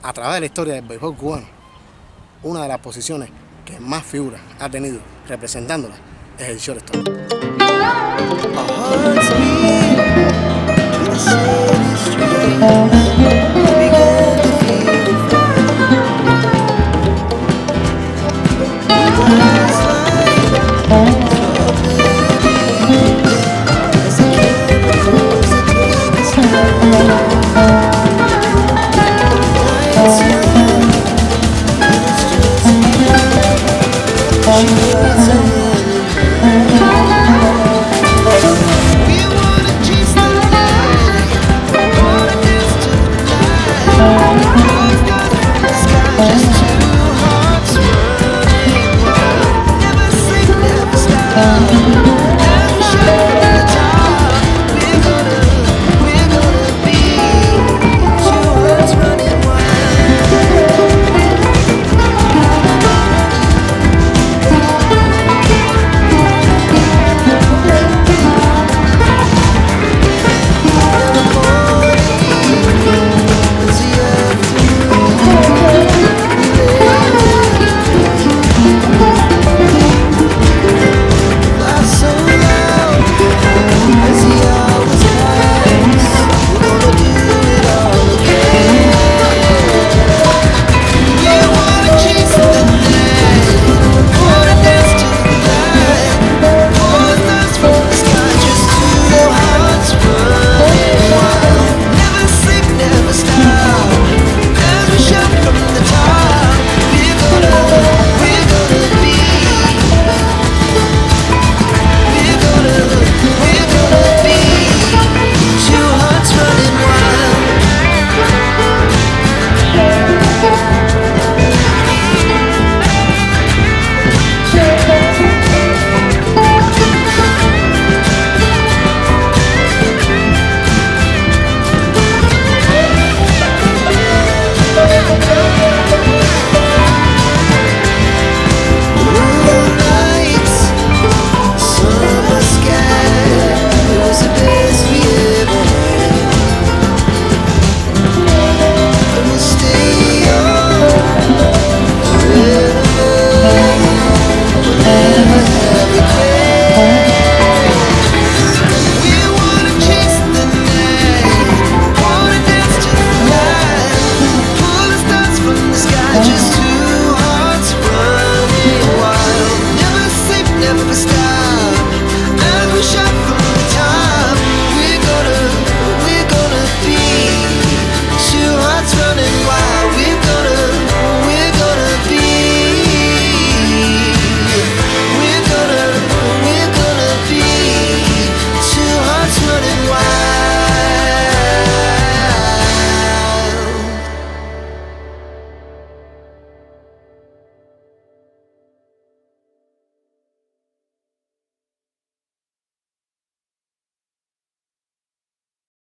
A través de la historia del béisbol cubano, una de las posiciones que más figuras ha tenido representándola es el shortstop.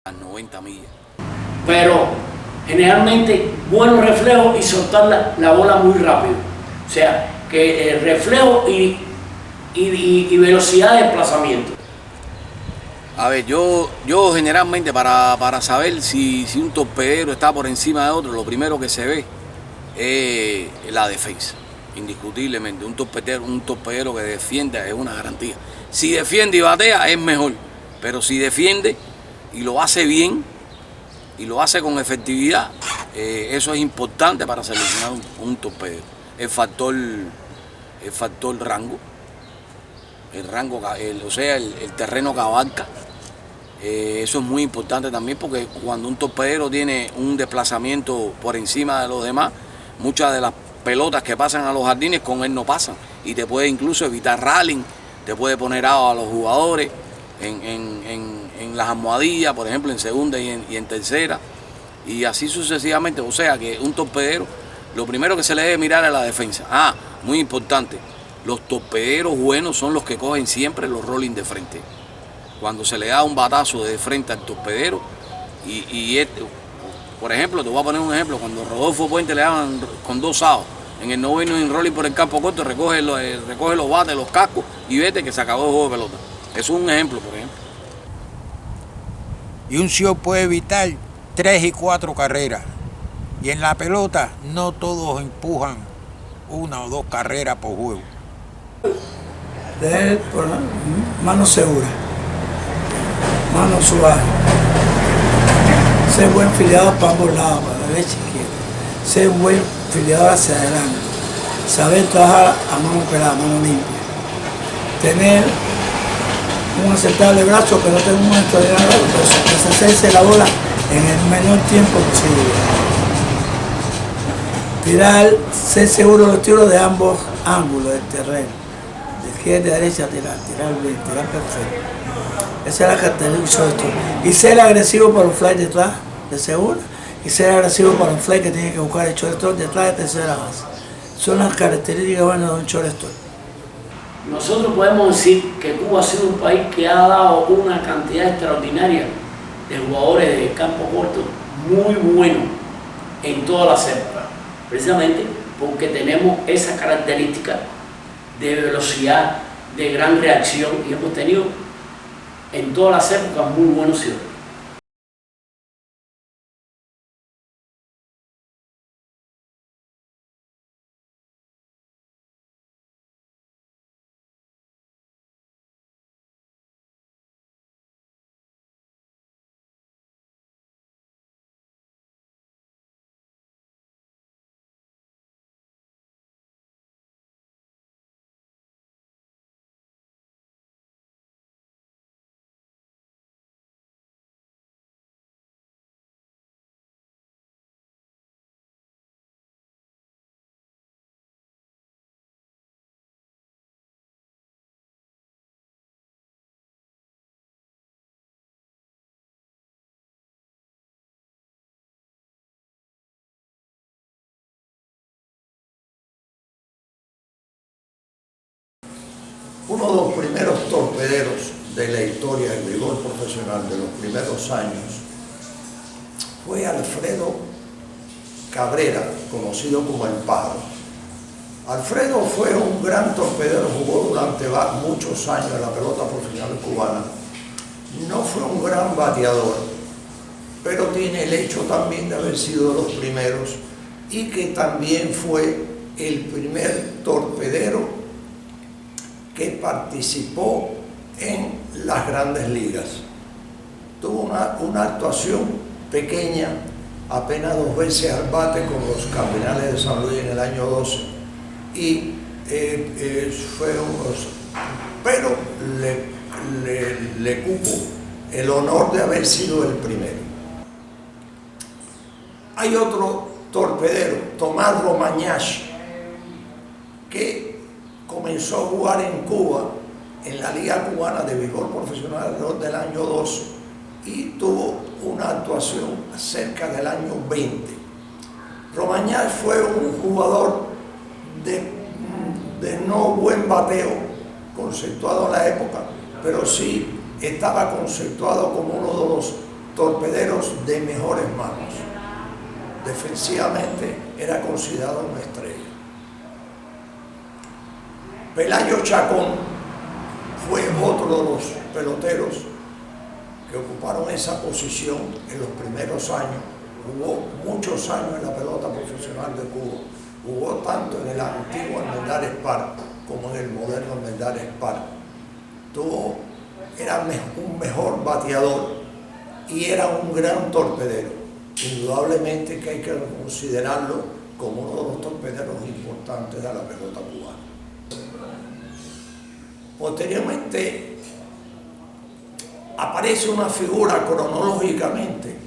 A 90 millas. Pero generalmente buenos reflejos y soltar la bola muy rápido. O sea, que el reflejo y velocidad de desplazamiento. A ver, yo generalmente para saber si un torpedero está por encima de otro, lo primero que se ve es la defensa. Indiscutiblemente, un torpedero que defienda es una garantía. Si defiende y batea es mejor, pero si defiende y lo hace bien y lo hace con efectividad, eso es importante para seleccionar un torpedero. El factor rango, o sea, el terreno que abarca, eso es muy importante también, porque cuando un torpedero tiene un desplazamiento por encima de los demás, muchas de las pelotas que pasan a los jardines con él no pasan, y te puede incluso evitar rallying, te puede poner out a los jugadores en las almohadillas, por ejemplo, en segunda y en tercera, y así sucesivamente. O sea que un torpedero, lo primero que se le debe mirar es la defensa. Muy importante, los torpederos buenos son los que cogen siempre los rolling de frente. Cuando se le da un batazo de frente al torpedero, por ejemplo, te voy a poner un ejemplo, cuando Rodolfo Puente le daban con 2 outs, en el noveno en rolling por el campo corto, recoge los bates, los cascos y vete que se acabó el juego de pelota. Eso es un ejemplo, por ejemplo. Y un short puede evitar 3 y 4 carreras. Y en la pelota no todos empujan 1 o 2 carreras por juego. De él, por mano segura, mano suave, ser buen filiador para ambos lados, para la derecha y izquierda, ser buen filiador hacia adelante, saber trabajar a mano pelada, a mano limpia, tener un aceptable brazo, que no tenga un extraordinario brazo, pero deshacerse la bola en el menor tiempo posible. Tirar, ser seguro de los tiros de ambos ángulos del terreno, de izquierda y de derecha, tirar bien, tirar perfecto. Esa es la característica de esto. Y ser agresivo para un fly detrás de segunda, y ser agresivo para un fly que tiene que buscar el shortstop detrás de tercera base. Son las características buenas de un shortstop. Nosotros podemos decir que Cuba ha sido un país que ha dado una cantidad extraordinaria de jugadores de campo corto muy buenos en todas las épocas, precisamente porque tenemos esa característica de velocidad, de gran reacción, y hemos tenido en todas las épocas muy buenos ciudadanos. Uno de los primeros torpederos de la historia del béisbol profesional de los primeros años fue Alfredo Cabrera, conocido como El Pájaro. Alfredo fue un gran torpedero, jugó durante muchos años en la pelota profesional cubana. No fue un gran bateador, pero tiene el hecho también de haber sido de los primeros y que también fue el primer torpedero que participó en las grandes ligas. Tuvo una actuación pequeña, apenas 2 veces al bate con los Cardinales de San Luis en el año 12, y pero le cupo el honor de haber sido el primero. Hay otro torpedero, Tomás Romagnach, que comenzó a jugar en Cuba, en la Liga Cubana de Béisbol Profesional del año 12, y tuvo una actuación cerca del año 20. Romagnach fue un jugador de no buen bateo, conceptuado en la época, pero sí estaba conceptuado como uno de los torpederos de mejores manos. Defensivamente era considerado una estrella. Pelayo Chacón fue otro de los peloteros que ocuparon esa posición en los primeros años. Jugó muchos años en la pelota profesional de Cuba. Jugó tanto en el antiguo Almendares Park como en el moderno Almendares Park. Era un mejor bateador y era un gran torpedero. Indudablemente que hay que considerarlo como uno de los torpederos importantes de la pelota cubana. Posteriormente aparece una figura cronológicamente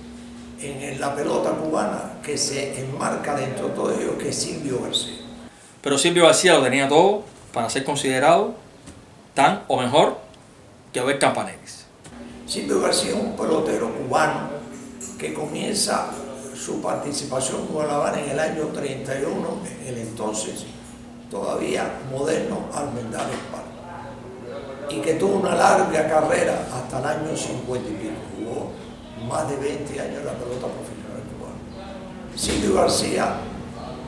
en la pelota cubana que se enmarca dentro de todo ello, que es Silvio García. Pero Silvio García lo tenía todo para ser considerado tan o mejor que Abel Campaneris. Silvio García es un pelotero cubano que comienza su participación con La Habana en el año 31, en el entonces todavía moderno Almendares Park, y que tuvo una larga carrera hasta el año 50 y pico. Jugó más de 20 años en la pelota profesional cubana. Silvio García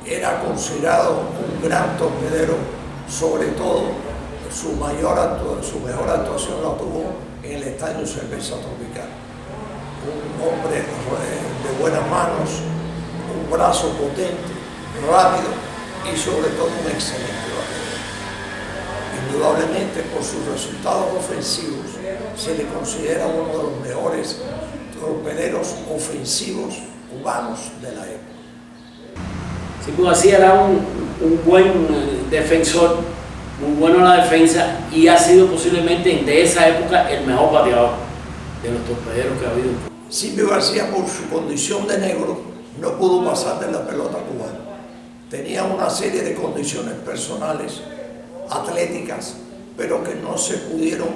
era considerado un gran torpedero, sobre todo su mejor actuación la tuvo en el Estadio Cerveza Tropical. Un hombre de buenas manos, un brazo potente, rápido y sobre todo un excelente bateo. Indudablemente por sus resultados ofensivos se le considera uno de los mejores torpederos ofensivos cubanos de la época. Silvio García era un buen defensor, muy bueno en la defensa y ha sido posiblemente de esa época el mejor bateador de los torpederos que ha habido en Cuba. Silvio García, por su condición de negro, no pudo pasar de la pelota cubana. Tenía una serie de condiciones personales, atléticas, pero que no se pudieron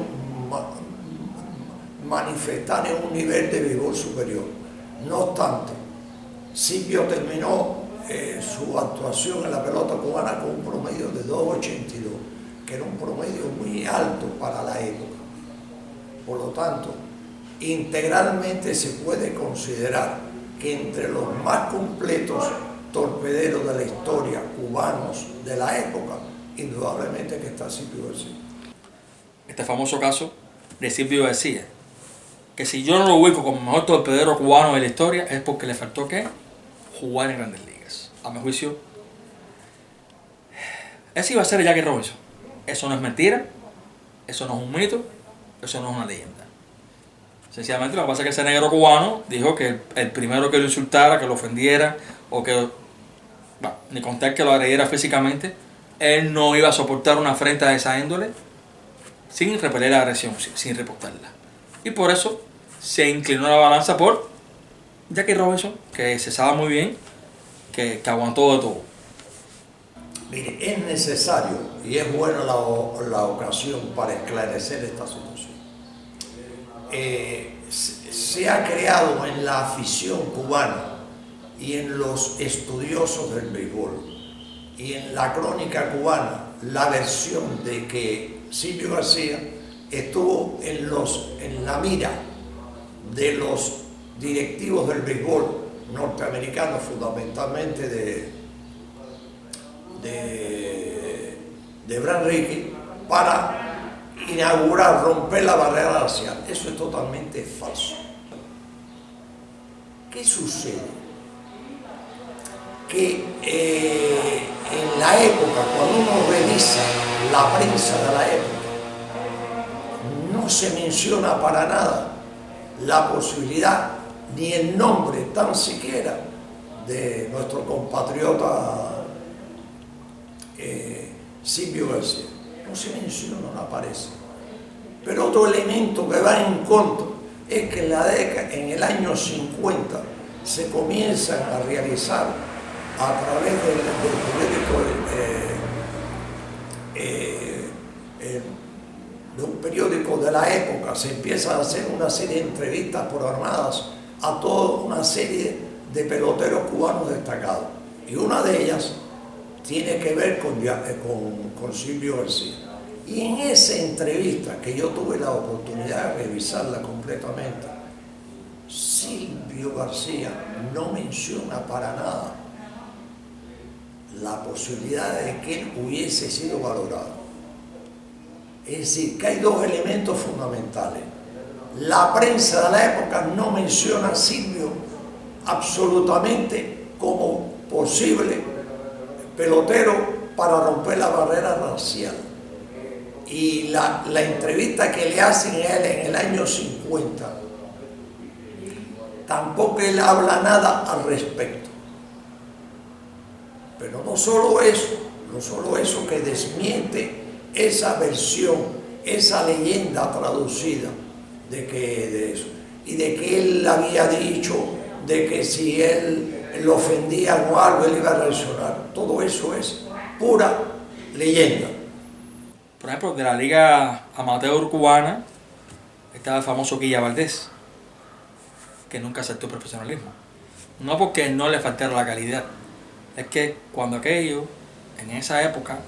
manifestar en un nivel de béisbol superior. No obstante, Silvio terminó su actuación en la pelota cubana con un promedio de 2.82, que era un promedio muy alto para la época. Por lo tanto, integralmente se puede considerar que entre los más completos torpederos de la historia cubanos de la época, indudablemente que está Silvio García. Este famoso caso de Silvio García, que si yo no lo ubico como el mejor torpedero cubano de la historia, es porque le faltó ¿qué? Jugar en Grandes Ligas. A mi juicio, ese iba a ser Jackie Robinson. Eso no es mentira, eso no es un mito, eso no es una leyenda. Sencillamente lo que pasa es que ese negro cubano dijo que el primero que lo insultara, que lo ofendiera, o que, bueno, ni contar que lo agrediera físicamente, él no iba a soportar una afrenta de esa índole sin repeler la agresión, sin reportarla. Y por eso se inclinó la balanza por Jackie Robinson, que se sabe muy bien que aguantó de todo. Mire, es necesario y es buena la ocasión para esclarecer esta situación. Se ha creado en la afición cubana y en los estudiosos del béisbol y en la crónica cubana la versión de que Silvio García estuvo en la mira de los directivos del béisbol norteamericanos, fundamentalmente de Brandt Rickey, para inaugurar, romper la barrera racial. Eso es totalmente falso. ¿Qué sucede? Que en la época, cuando uno revisa la prensa de la época, no se menciona para nada la posibilidad ni el nombre tan siquiera de nuestro compatriota Silvio García. No se menciona, no aparece. Pero otro elemento que va en contra es que en el año 50 se comienzan a realizar a través del de un periódico de la época, se empiezan a hacer una serie de entrevistas programadas a toda una serie de peloteros cubanos destacados. Y una de ellas tiene que ver con Silvio García. Y en esa entrevista, que yo tuve la oportunidad de revisarla completamente, Silvio García no menciona para nada la posibilidad de que él hubiese sido valorado. Es decir, que hay dos elementos fundamentales. La prensa de la época no menciona a Silvio absolutamente como posible pelotero para romper la barrera racial. Y la entrevista que le hacen a él en el año 50, tampoco él habla nada al respecto. Pero no solo eso que desmiente esa versión, esa leyenda traducida de eso, y de que él había dicho de que si él lo ofendía o algo él iba a reaccionar. Todo eso es pura leyenda. Por ejemplo, de la Liga Amateur Cubana estaba el famoso Quilla Valdés, que nunca aceptó el profesionalismo. No porque no le faltara la calidad, es que cuando aquello, en esa época,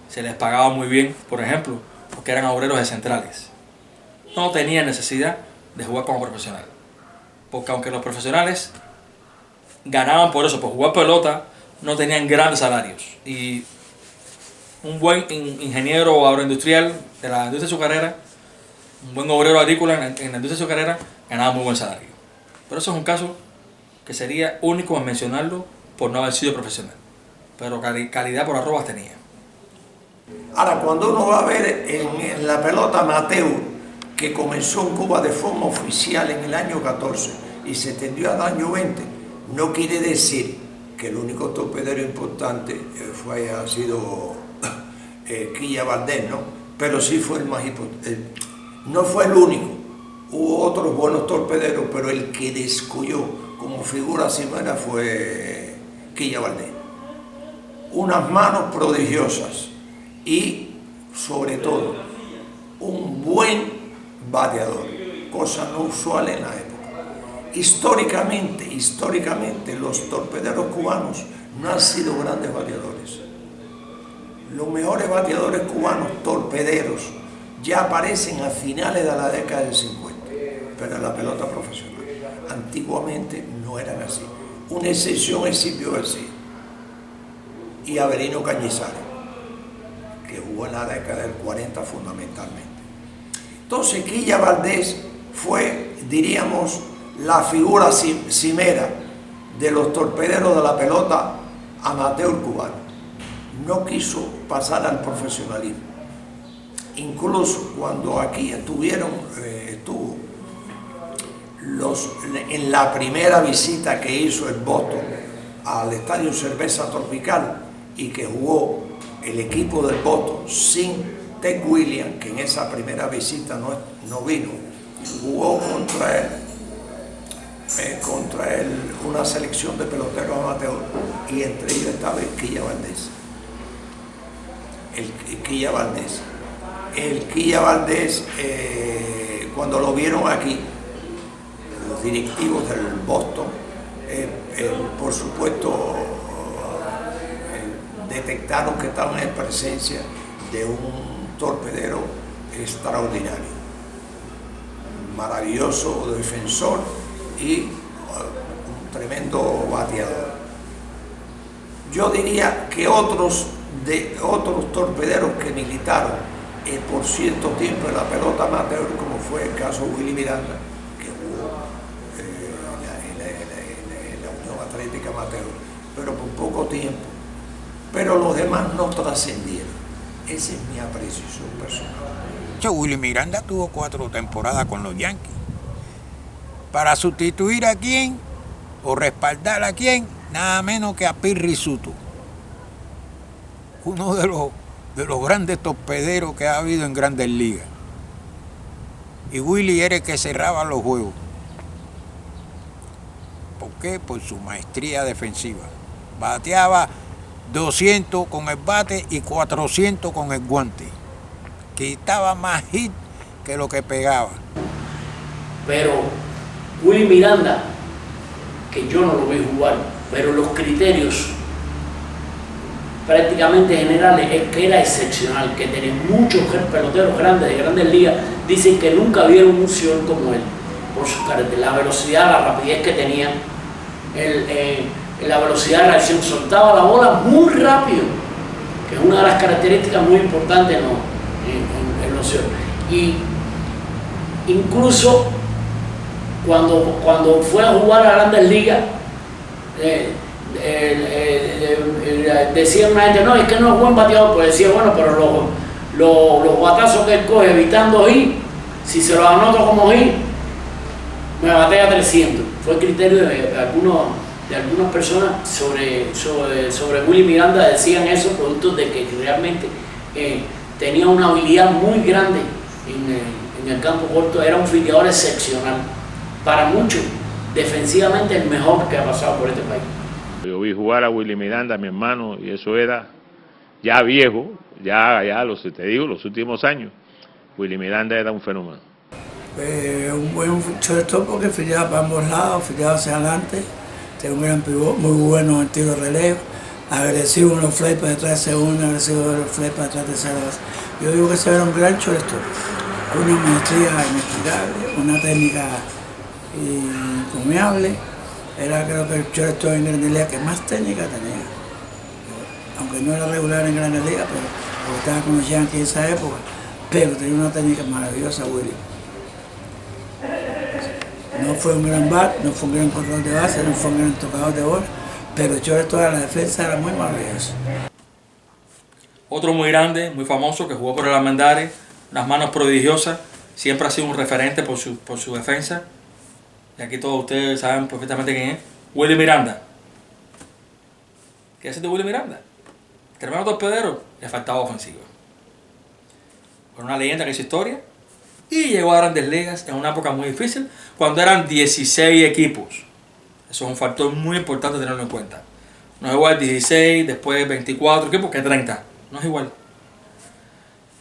se les pagaba muy bien, por ejemplo, porque eran obreros de centrales. No tenían necesidad de jugar como profesional. Porque aunque los profesionales ganaban por eso, por jugar pelota, no tenían grandes salarios. Y un buen ingeniero agroindustrial de la industria azucarera, un buen obrero agrícola en la industria azucarera, ganaba muy buen salario. Pero eso es un caso que sería único en mencionarlo por no haber sido profesional. Pero calidad por arrobas tenía. Ahora, cuando uno va a ver en la pelota amateur, que comenzó en Cuba de forma oficial en el año 14 y se extendió al año 20, no quiere decir que el único torpedero importante haya sido Quilla Valdés, ¿no? Pero sí fue el más importante. No fue el único. Hubo otros buenos torpederos, pero el que descubrió como figura cimera fue Quilla Valdés. Unas manos prodigiosas y, sobre todo, un buen bateador, cosa no usual en la época. Históricamente, los torpederos cubanos no han sido grandes bateadores. Los mejores bateadores cubanos, torpederos, ya aparecen a finales de la década del 50, pero en la pelota profesional. Antiguamente no eran así. Una excepción es Silvio García y Avelino Cañizares, que jugó en la década del 40 fundamentalmente. Entonces Quilla Valdés fue, diríamos, la figura cimera de los torpederos de la pelota amateur cubana. No quiso pasar al profesionalismo. Incluso cuando aquí estuvo en la primera visita que hizo el Boston al Estadio Cerveza Tropical y que jugó el equipo del Boston sin Ted Williams, que en esa primera visita no vino, jugó contra él una selección de peloteros amateur y entre ellos estaba el Quilla Valdés. El Quilla Valdés, cuando lo vieron aquí, los directivos del Boston, por supuesto, detectaron que estaban en presencia de un torpedero extraordinario, maravilloso defensor y un tremendo bateador. Yo diría que otros torpederos que militaron por cierto tiempo en la pelota amateur, como fue el caso de Willy Miranda, que jugó en la Unión Atlética Amateur, pero por poco tiempo. Pero los demás no trascendieron. Esa es mi apreciación personal. Willy Miranda tuvo 4 temporadas con los Yankees. Para sustituir a quién o respaldar a quién, nada menos que a Pirri Suto, uno de los grandes torpederos que ha habido en Grandes Ligas. Y Willy era el que cerraba los juegos. ¿Por qué? Por su maestría defensiva. Bateaba 200 con el bate y 400 con el guante. Quitaba más hit que lo que pegaba. Pero Willy Miranda, que yo no lo vi jugar, pero los criterios prácticamente generales es que era excepcional, que tenía muchos peloteros grandes de Grandes Ligas, dicen que nunca vieron un señor como él, por sus características, la velocidad, la rapidez que tenía, la velocidad de reacción, soltaba la bola muy rápido, que es una de las características muy importantes en los señores. Y incluso cuando fue a jugar a Grandes Ligas, decía una gente, no, es que no es buen bateador, pues decía, bueno, pero los batazos que él coge evitando hit, si se los anoto como hit, me batea 300. Fue el criterio de algunas personas sobre Willy Miranda, decían eso, producto de que realmente tenía una habilidad muy grande en el campo corto, era un fildeador excepcional, para muchos, defensivamente el mejor que ha pasado por este país. Yo vi jugar a Willy Miranda, mi hermano, y eso era ya viejo, te digo, los últimos años. Willy Miranda era un fenómeno. Un buen shortstop porque fildeaba para ambos lados, fildeaba hacia adelante, tenía un gran pivot, muy bueno en tiro de relevo, agresivo en los fly para detrás de segunda, agresivo en los fly para detrás de tercera base. Yo digo que ese era un gran shortstop, una maestría inexplicable, una técnica encomiable. Era creo que el shortstop en Grandes Ligas que más técnica tenía, aunque no era regular en Grandes Ligas, pero porque estaba con los Yankees en esa época, pero tenía una técnica maravillosa, Willy. No fue un gran bat, no fue un gran corredor de base, no fue un gran tocador de bola, pero el shortstop de la defensa era muy maravilloso. Otro muy grande, muy famoso, que jugó por el Armendáriz, unas manos prodigiosas, siempre ha sido un referente por su defensa. Y aquí todos ustedes saben perfectamente quién es. Willy Miranda. ¿Qué hace de Willy Miranda? Tremendo torpedero, le faltaba ofensiva. Fue una leyenda que hizo historia y llegó a Grandes Ligas en una época muy difícil, cuando eran 16 equipos. Eso es un factor muy importante tenerlo en cuenta. No es igual 16, después 24 equipos que 30. No es igual.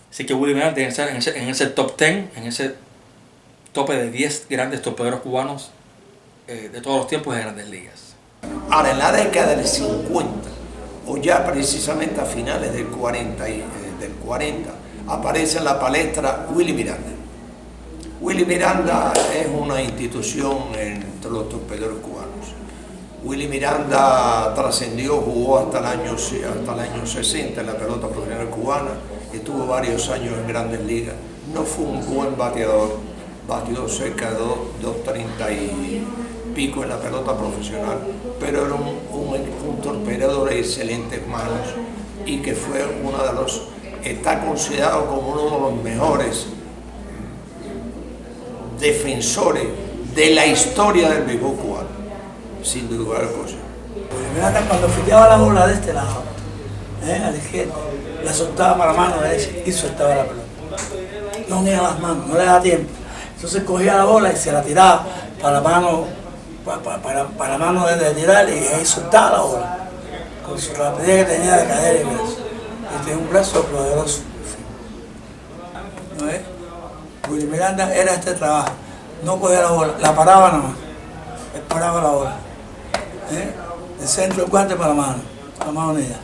Así que Willy Miranda tiene que estar en ese top 10, en ese tope de 10 grandes torpederos cubanos de todos los tiempos de Grandes Ligas. Ahora, en la década del 50, o ya precisamente a finales del 40, aparece en la palestra Willy Miranda. Willy Miranda es una institución entre los torpederos cubanos. Willy Miranda trascendió, jugó hasta el año 60 en la pelota profesional cubana, estuvo varios años en Grandes Ligas. No fue un buen bateador, batió cerca de 2.30 y pico en la pelota profesional, pero era un torpedero de excelentes manos y que fue está considerado como uno de los mejores defensores de la historia del béisbol cubano, sin duda alguna cosa. Miranda, cuando filiaba la bola de este lado, a la izquierda, la soltaba para la mano derecha y soltaba la pelota. No unía las manos, no le daba tiempo. Entonces cogía la bola y se la tiraba para la mano, para la mano de tirar, y ahí soltaba la bola, con su rapidez que tenía de cadera y brazo. Y tenía un brazo poderoso. ¿No es? Willy Miranda era este trabajo, no cogía la bola, la paraba nada más, él paraba la bola, el centro del guante para la mano unida.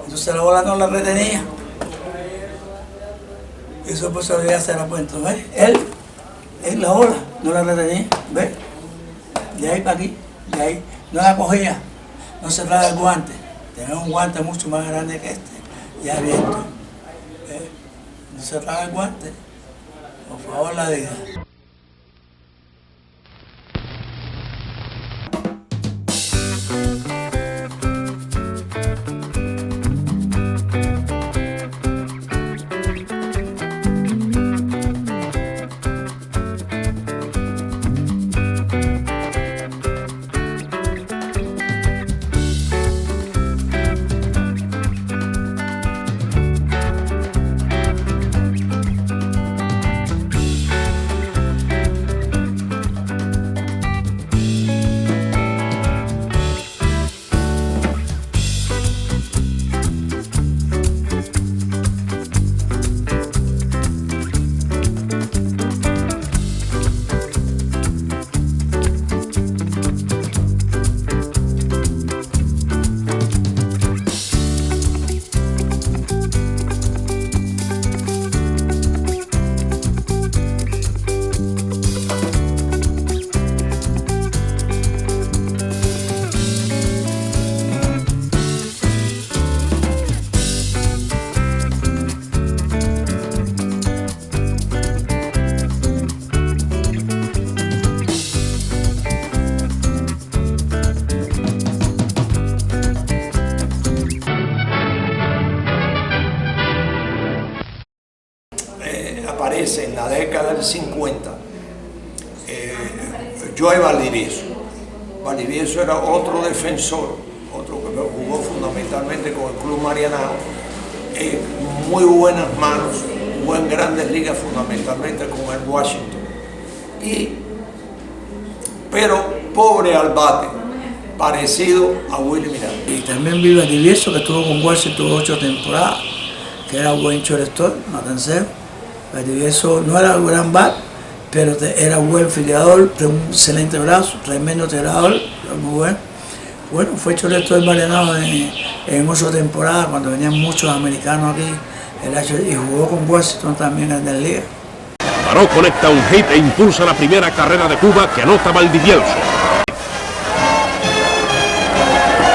Entonces la bola no la retenía, y eso pues se debía hacer a punto, ¿ves? Él la bola no la retenía, ¿ves? De ahí para aquí, de ahí, no la cogía, no cerraba el guante, tenía un guante mucho más grande que este, ya abierto, no cerraba el guante. Por favor, la diga. Aparece en la década del 50 Joey Valdivieso. Valdivieso era otro defensor, otro que jugó fundamentalmente con el Club Marianao, muy buenas manos, jugó en Grandes Ligas fundamentalmente con el Washington, pero pobre al bate, parecido a Willy Miranda. Y también vi Valdivieso, que estuvo con Washington 8 temporadas, que era un buen shortstop, matancero. Valdivieso no era un gran bat, pero era un buen filiador, de un excelente brazo, tremendo tirador, muy bueno. Bueno, fue shortstop Marianao en 8 temporadas, cuando venían muchos americanos aquí, y jugó con Washington también en la liga. Baró conecta un hit e impulsa la primera carrera de Cuba que anota Valdivieso.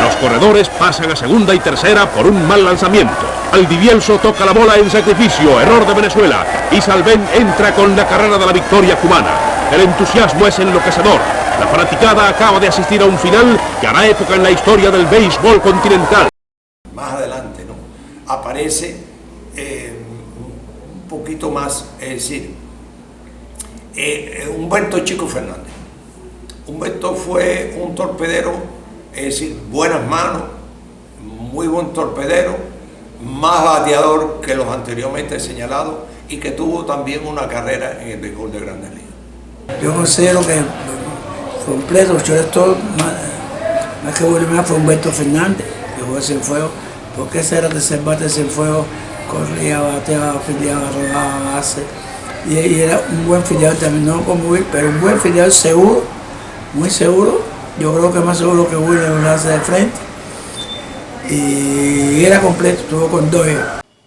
Los corredores pasan a segunda y tercera por un mal lanzamiento. Valdivieso toca la bola en sacrificio, error de Venezuela, y Salvén entra con la carrera de la victoria cubana. El entusiasmo es enloquecedor. La fanaticada acaba de asistir a un final que hará época en la historia del béisbol continental. Más adelante, ¿no?, aparece un poquito más, es decir, Humberto Chico Fernández. Humberto fue un torpedero, es decir, buenas manos, muy buen torpedero, más bateador que los anteriormente señalados y que tuvo también una carrera en el béisbol de Grandes Ligas. Yo considero que completo, shortstop, más que Willie Maddán, fue Humberto Fernández, que jugó sin fuego, porque ese era tercer bate sin fuego, corría, bateaba, fildeaba, rodaba base, y era un buen fildeador también, no como Will, pero un buen fildeador seguro, muy seguro. Yo creo que más seguro que Will en un lance de frente, y era completo, estuvo con dos.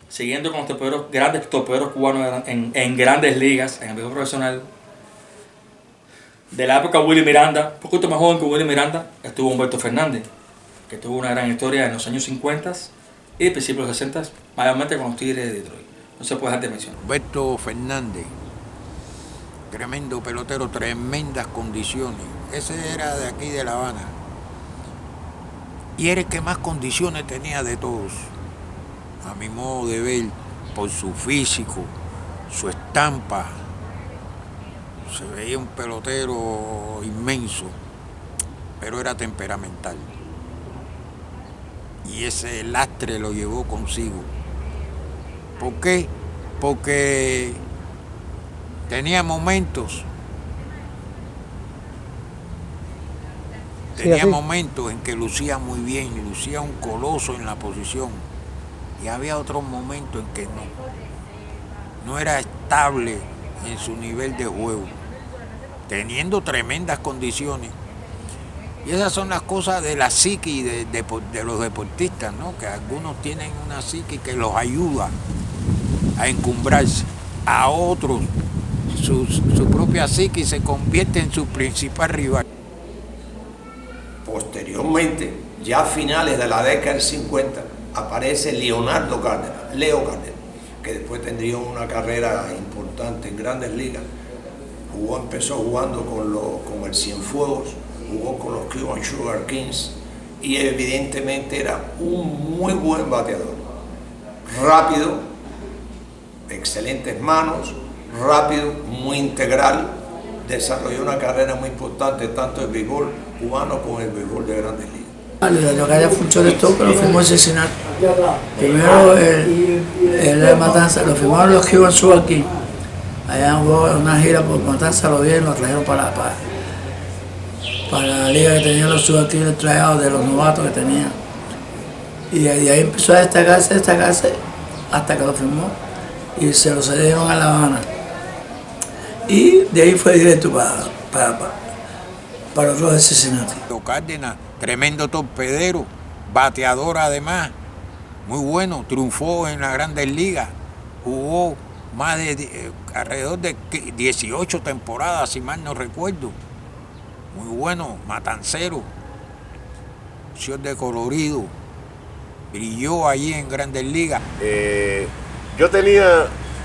Siguiendo con los torpederos, grandes torpederos cubanos en grandes ligas, en el béisbol profesional, de la época Willie Miranda, un poquito más joven que Willie Miranda, estuvo Humberto Fernández, que tuvo una gran historia en los años 50 y principios de los 60, mayormente con los Tigres de Detroit. No se puede dejar de mencionar. Humberto Fernández, tremendo pelotero, tremendas condiciones. Ese era de aquí de La Habana. Y era el que más condiciones tenía de todos, a mi modo de ver, por su físico, su estampa. Se veía un pelotero inmenso, pero era temperamental. Y ese lastre lo llevó consigo. ¿Por qué? Porque tenía momentos. Tenía momentos en que lucía muy bien, lucía un coloso en la posición. Y había otros momentos en que no era estable en su nivel de juego, teniendo tremendas condiciones. Y esas son las cosas de la psiqui de los deportistas, ¿no?, que algunos tienen una psiqui que los ayuda a encumbrarse. A otros, su propia psiqui se convierte en su principal rival. Posteriormente, ya a finales de la década del 50, aparece Leo Cárdenas, que después tendría una carrera importante en Grandes Ligas. Empezó jugando con el Cienfuegos, jugó con los Cleveland Sugar Kings y evidentemente era un muy buen bateador. Rápido, excelentes manos, rápido, muy integral. Desarrolló una carrera muy importante tanto en el béisbol cubano como en el béisbol de Grandes Ligas. Lo que haya mucho de esto, pero firmó en Cincinnati. Primero el de Matanza, lo firmaron los Cuban Sugar Kings. Allá jugó una gira por Matanza, lo vieron, lo trajeron para la liga que tenían los Sugar Kings, traídos de los novatos que tenían. Y de ahí empezó a destacarse hasta que lo firmó y se lo cedieron a La Habana. Y de ahí fue directo para los de Cincinnati. Cárdenas, tremendo torpedero, bateador además, muy bueno, triunfó en las Grandes Ligas, jugó más de alrededor de 18 temporadas, si mal no recuerdo. Muy bueno, matancero, ciudad de colorido, brilló allí en Grandes Ligas.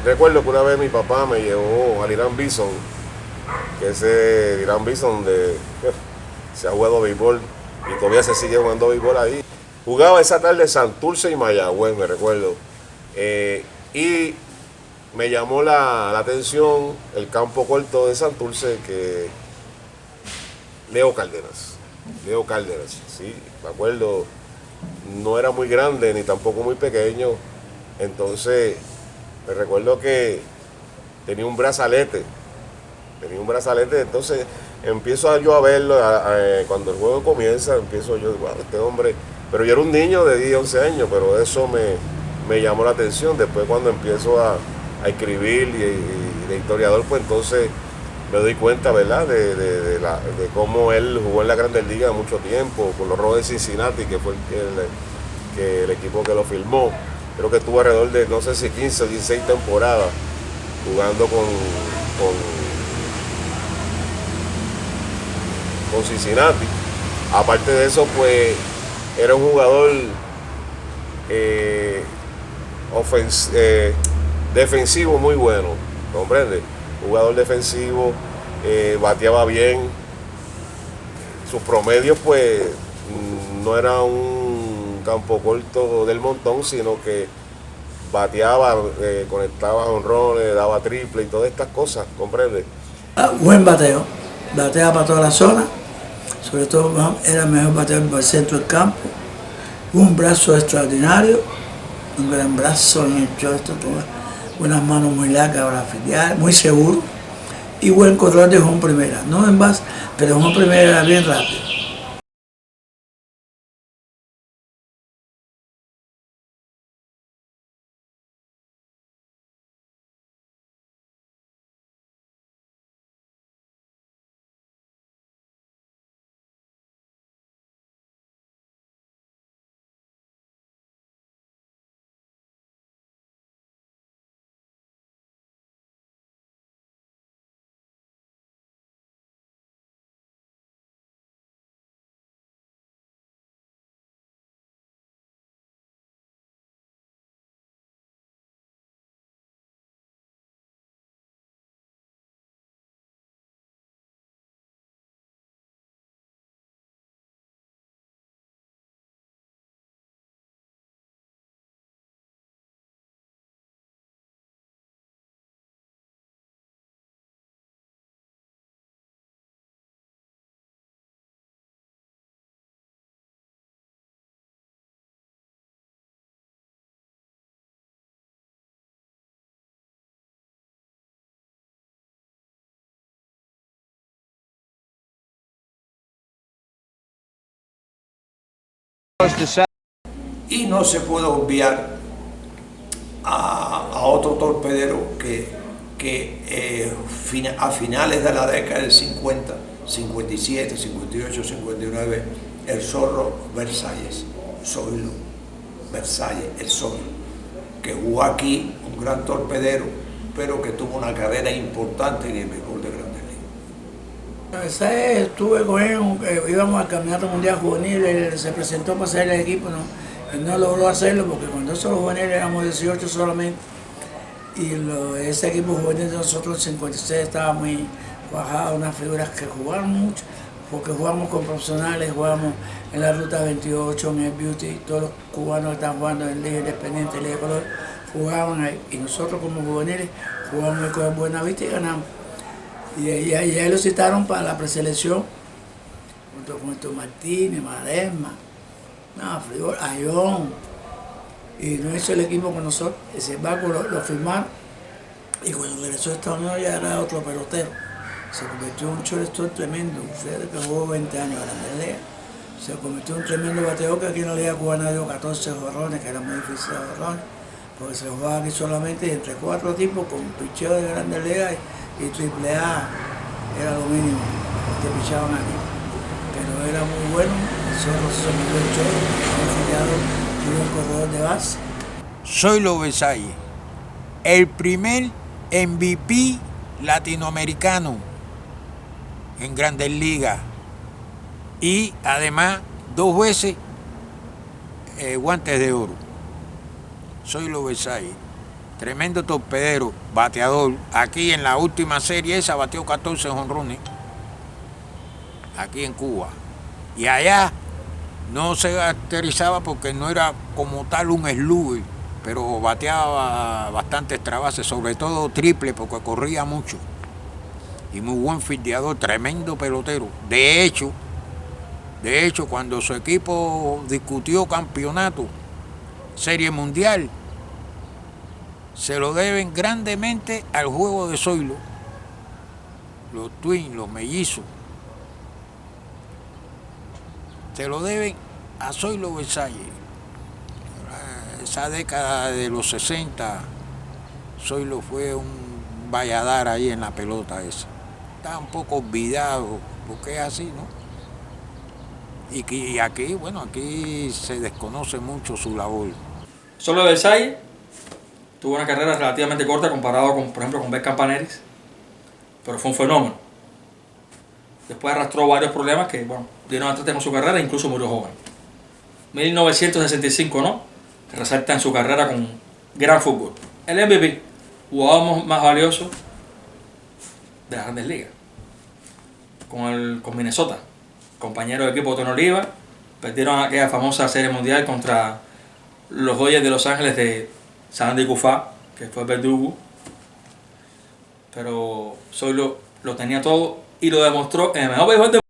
Recuerdo que una vez mi papá me llevó al Irán Bison, que ese Irán Bison donde se ha jugado béisbol y todavía se sigue jugando béisbol ahí. Jugaba esa tarde Santurce y Mayagüez, me recuerdo. Y me llamó la atención el campo corto de Santurce, que Leo Cárdenas, sí, me acuerdo, no era muy grande ni tampoco muy pequeño, entonces me recuerdo que tenía un brazalete, entonces empiezo yo a verlo, cuando el juego comienza, empiezo yo, wow, este hombre, pero yo era un niño de 10, 11 años, pero eso me llamó la atención. Después cuando empiezo a escribir y de historiador, pues entonces me doy cuenta, ¿verdad?, de cómo él jugó en la Grandes Ligas mucho tiempo, con los Rojos de Cincinnati, que fue el equipo que lo firmó. Creo que estuvo alrededor de, no sé si 15 o 16 temporadas jugando con Cincinnati. Aparte de eso, pues era un jugador defensivo muy bueno, ¿comprende? Jugador defensivo, bateaba bien. Sus promedios pues no era un campo corto del montón, sino que bateaba, conectaba jonrones, daba triple y todas estas cosas, ¿comprende? Buen bateo, batea para toda la zona, sobre todo era el mejor bateador para el centro del campo, un brazo extraordinario, un gran brazo en el shortstop, unas manos muy largas para filiar, muy seguro y buen control de home primera, no en base, pero home primera era bien rápido. Y no se puede obviar a otro torpedero que a finales de la década del 50, 57, 58, 59, el Zorro Versalles, Zoilo Versalles, el Zorro, que jugó aquí, un gran torpedero, pero que tuvo una carrera importante en el béisbol de Grandes Ligas. Estuve con él, íbamos al Campeonato Mundial Juvenil, él se presentó para hacer el equipo, él no logró hacerlo porque cuando eso los juveniles éramos 18 solamente y ese equipo juvenil de nosotros en 56 estaba muy bajado, unas figuras que jugaron mucho, porque jugamos con profesionales, jugamos en la Ruta 28, en el Beauty, todos los cubanos que están jugando en Liga Independiente, Liga de Color, jugaban ahí y nosotros como juveniles jugamos con el Buenavista y ganamos. Y ahí lo citaron para la preselección, junto con estos Martínez, Maresma, Frigol, Ayón, y no hizo el equipo con nosotros. Ese barco lo firmaron, y cuando regresó a Estados Unidos ya era otro pelotero. Se convirtió en un shortstop tremendo, usted que jugó 20 años a Grandes Ligas. Se convirtió en un tremendo bateador que aquí en la Liga Cubana dio 14 jorrones, que era muy difícil de jorrones, porque se jugaba aquí solamente entre 4 tipos con picheo de Grandes Ligas y AAA era lo mínimo que pichaban aquí, pero era muy bueno. Solo se metió el choro, un corredor de base. Zoilo Versalles, el primer MVP latinoamericano en Grandes Ligas y además 2 veces guantes de oro. Zoilo Versalles, tremendo torpedero, bateador. Aquí en la última serie esa bateó 14 jonrones, aquí en Cuba. Y allá no se caracterizaba porque no era como tal un slugger, pero bateaba bastante extra base, sobre todo triple porque corría mucho. Y muy buen fildeador, tremendo pelotero. De hecho, cuando su equipo discutió campeonato, Serie Mundial, se lo deben grandemente al juego de Zoilo. Los Twins, los mellizos, se lo deben a Zoilo Versalles. Esa década de los 60, Zoilo fue un valladar ahí en la pelota esa. Está un poco olvidado, porque es así, ¿no? Y aquí, bueno, aquí se desconoce mucho su labor. Zoilo Versalles tuvo una carrera relativamente corta comparado con, por ejemplo, con Bert Campaneris, pero fue un fenómeno. Después arrastró varios problemas que, bueno, dieron al traste con su carrera e incluso murió joven. 1965, ¿no? Resalta en su carrera con gran fútbol. El MVP, jugador más valioso de las Grandes Ligas. con Minnesota, compañero de equipo de Tony Oliva. Perdieron aquella famosa serie mundial contra los Dodgers de Los Ángeles de Sandy Koufax, que fue verdugo. Pero Soy lo tenía todo y lo demostró en el mejor béisbol del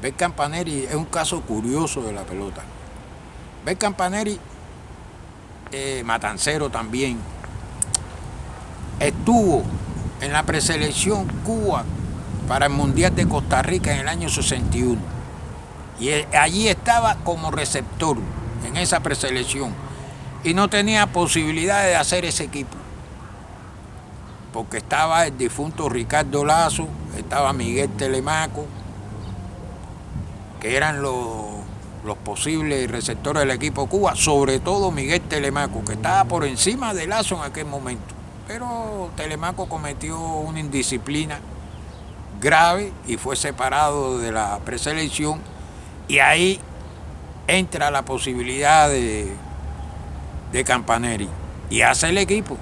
Bert Campaneri es un caso curioso de la pelota. Bert Campaneri, matancero también, estuvo en la preselección Cuba para el Mundial de Costa Rica en el año 61. Y allí estaba como receptor en esa preselección. Y no tenía posibilidad de hacer ese equipo. Porque estaba el difunto Ricardo Lazo, estaba Miguel Telemaco, que eran los posibles receptores del equipo Cuba, sobre todo Miguel Telemaco, que estaba por encima de Lazo en aquel momento. Pero Telemaco cometió una indisciplina grave y fue separado de la preselección, y ahí entra la posibilidad de Campaneri y hace el equipo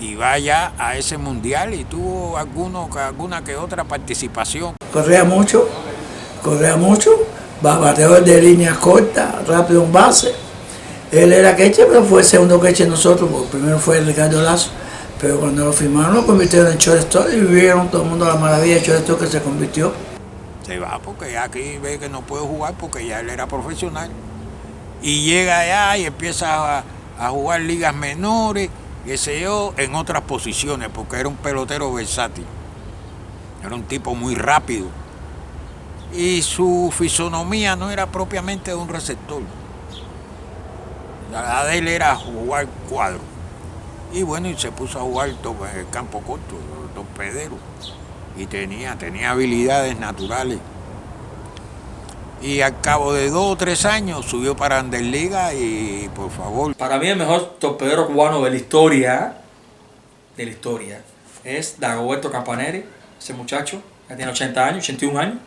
y va ya a ese mundial y tuvo alguna que otra participación. Corría mucho, bateador de líneas cortas, rápido en base. Él era catcher, pero fue el segundo catcher nosotros, porque primero fue Ricardo Lazo. Pero cuando lo firmaron lo convirtieron en shortstop y vivieron todo el mundo la maravilla de shortstop que se convirtió. Se va porque ya aquí ve que no puede jugar porque ya él era profesional. Y llega allá y empieza a jugar ligas menores, qué sé yo, en otras posiciones, porque era un pelotero versátil. Era un tipo muy rápido. Y su fisonomía no era propiamente de un receptor. La de él era jugar cuadro. Y bueno, y se puso a jugar el campo corto, torpedero. Y tenía habilidades naturales. Y al cabo de 2 o 3 años subió para Grandes Ligas y, por favor... Para mí el mejor torpedero cubano de la historia es Dagoberto Campaneri, ese muchacho, que tiene 80 años, 81 años.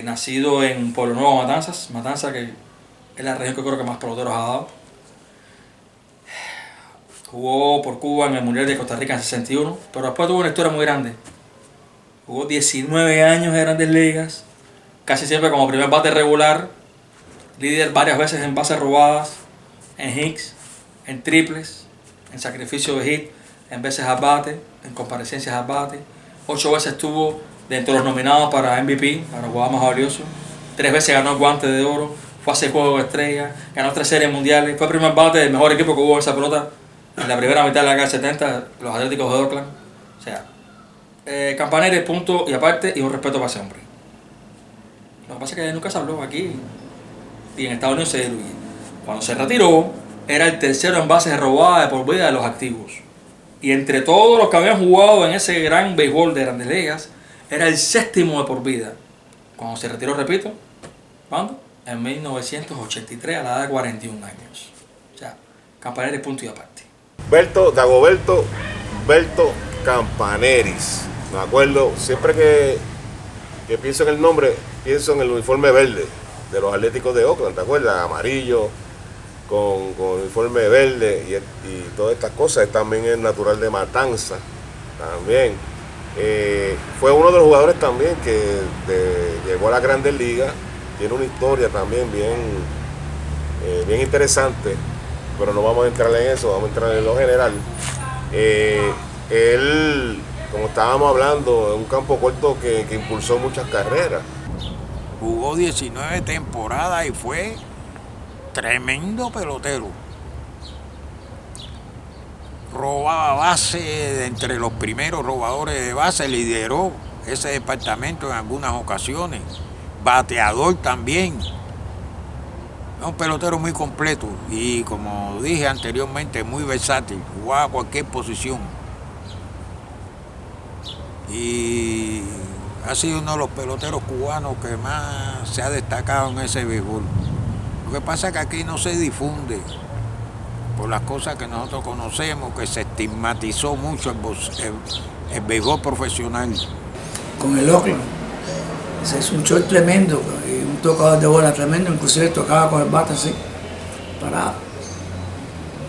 Nacido en Pueblo Nuevo, Matanzas, que es la región que creo que más peloteros ha dado. Jugó por Cuba en el Mundial de Costa Rica en 61, pero después tuvo una historia muy grande. Jugó 19 años en Grandes Ligas, casi siempre como primer bate regular, líder varias veces en bases robadas, en hits, en triples, en sacrificio de hit, en veces al bate, en comparecencias al bate. 8 veces estuvo dentro de los nominados para MVP, para jugador más valioso. 3 veces ganó el Guante de Oro, fue a 6 Juegos de Estrella, ganó 3 series mundiales, fue el primer bate del mejor equipo que hubo en esa pelota en la primera mitad de la década del 70, los Atléticos de Oakland. O sea, Campaneri, punto y aparte, y un respeto para ese hombre. Lo que pasa es que nunca se habló aquí, y en Estados Unidos se diluye. Cuando se retiró, era el tercero en bases robadas de por vida de los activos. Y entre todos los que habían jugado en ese gran béisbol de Grandes Ligas, era el séptimo de por vida. Cuando se retiró, repito, ¿cuándo? En 1983, a la edad de 41 años. O sea, Campaneri, punto y aparte. Dagoberto Campaneris. Me acuerdo, siempre que pienso en el nombre, pienso en el uniforme verde de los Atléticos de Oakland, ¿te acuerdas? Amarillo, con uniforme verde y todas estas cosas. Él también es natural de Matanza, también. Fue uno de los jugadores también que llegó a la Grandes Ligas. Tiene una historia también bien interesante, pero no vamos a entrar en eso, vamos a entrar en lo general. Él, como estábamos hablando, es un campo corto que impulsó muchas carreras. Jugó 19 temporadas y fue tremendo pelotero. Robaba base, de entre los primeros robadores de base, lideró ese departamento en algunas ocasiones. Bateador también. Es un pelotero muy completo y, como dije anteriormente, muy versátil. Jugaba a cualquier posición. Y ha sido uno de los peloteros cubanos que más se ha destacado en ese béisbol. Lo que pasa es que aquí no se difunde por las cosas que nosotros conocemos, que se estigmatizó mucho el béisbol profesional. Con el Oakland, ese es un show tremendo, y un tocador de bola tremendo, inclusive tocaba con el bate así, parado.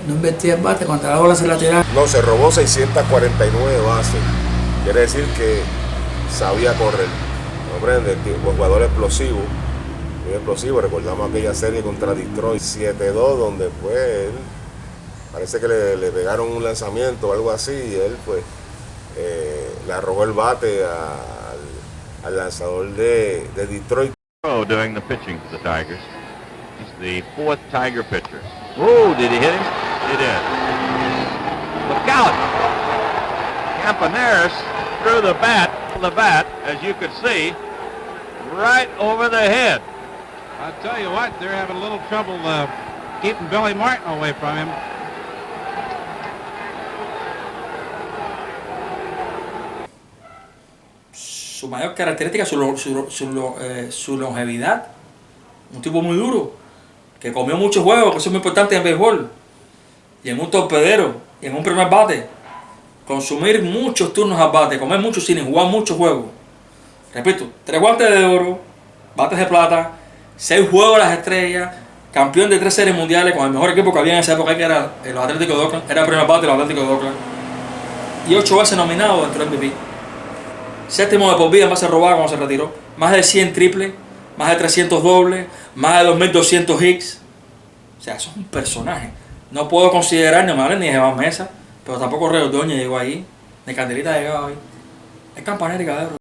No invertía el bate, cuando la bola se la tiraba. No, se robó 649 bases. Quiere decir que sabía correr. Comprende, un jugador explosivo, muy explosivo. Recordamos aquella serie contra Detroit 7-2, donde pues él, parece que le pegaron un lanzamiento o algo así, y él pues le arrojó el bate al lanzador de Detroit. Doing the pitching for the Tigers. He's the fourth Tiger pitcher. Oh, did he hit him? He did. Look out! Campaneris threw the bat, as you could see, right over the head. I'll tell you what, they're having a little trouble keeping Billy Martin away from him. Su mayor característica es su longevidad. Un tipo muy duro, que comió muchos juegos, que son muy importantes en béisbol. Y en un torpedero, y en un primer bate. Consumir muchos turnos al bate, comer muchos innings, jugar muchos juegos. Repito, 3 guantes de oro, bates de plata, 6 juegos de las estrellas, campeón de 3 series mundiales con el mejor equipo que había en esa época, que era los Atléticos de Oakland, era el primer bate de los Atléticos de Oakland. Y 8 veces nominado dentro del MVP. Séptimo de por vida en base robada cuando se retiró. Más de 100 triples, más de 300 dobles, más de 2200 hits. O sea, eso es un personaje. No puedo considerar ni Morales ni Germán Mesa, pero tampoco Rey Ordóñez llegó ahí, ni Candelita ha llegado ahí. Es Campaneri, cabrón.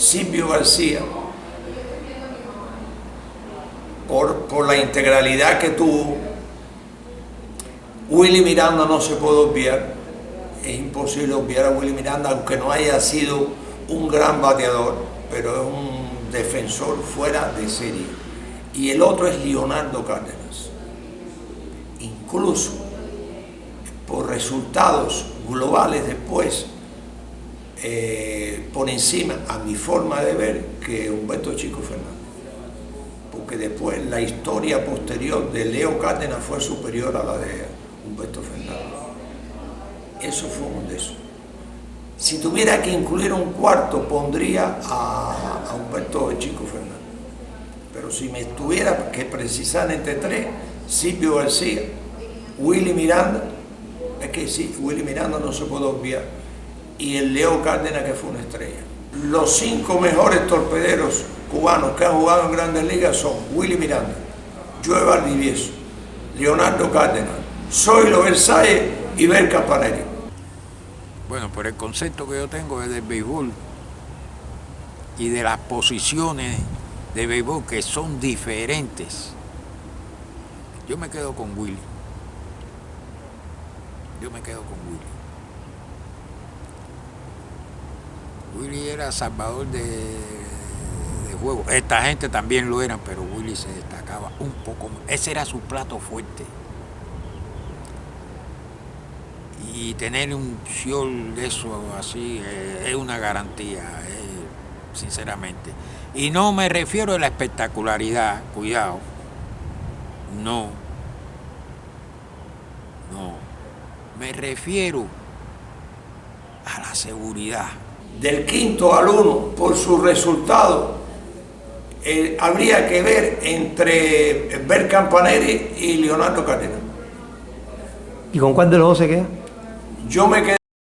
Silvio García, por la integralidad que tuvo. Willy Miranda no se puede obviar, es imposible obviar a Willy Miranda, aunque no haya sido un gran bateador, pero es un defensor fuera de serie. Y el otro es Leonardo Cárdenas. Incluso por resultados globales después, por encima, a mi forma de ver, que Humberto Chico Fernández. Porque después la historia posterior de Leo Cárdenas fue superior a la de Humberto Fernández. Eso fue un de esos. Si tuviera que incluir un cuarto, pondría a Humberto Chico Fernández. Pero si me tuviera que precisar entre tres, Silvio García, Willy Miranda, es que sí, Willy Miranda no se puede obviar, y el Leo Cárdenas, que fue una estrella. Los 5 mejores torpederos cubanos que han jugado en Grandes Ligas son Willy Miranda, Joe Valdivieso, Leonardo Cárdenas, Zoilo Versalles y Bel Campanelli. Bueno, por el concepto que yo tengo es del béisbol y de las posiciones de béisbol que son diferentes, yo me quedo con Willy. Willy era salvador de juego. Esta gente también lo eran, pero Willy se destacaba un poco más. Ese era su plato fuerte. Y tener un short de eso así es una garantía, sinceramente. Y no me refiero a la espectacularidad, cuidado. No. Me refiero a la seguridad. Del 5º al 1, por su resultado, habría que ver entre Bel Campanelli y Leonardo Cárdenas. ¿Y con cuál de los dos se queda? Yo me quedé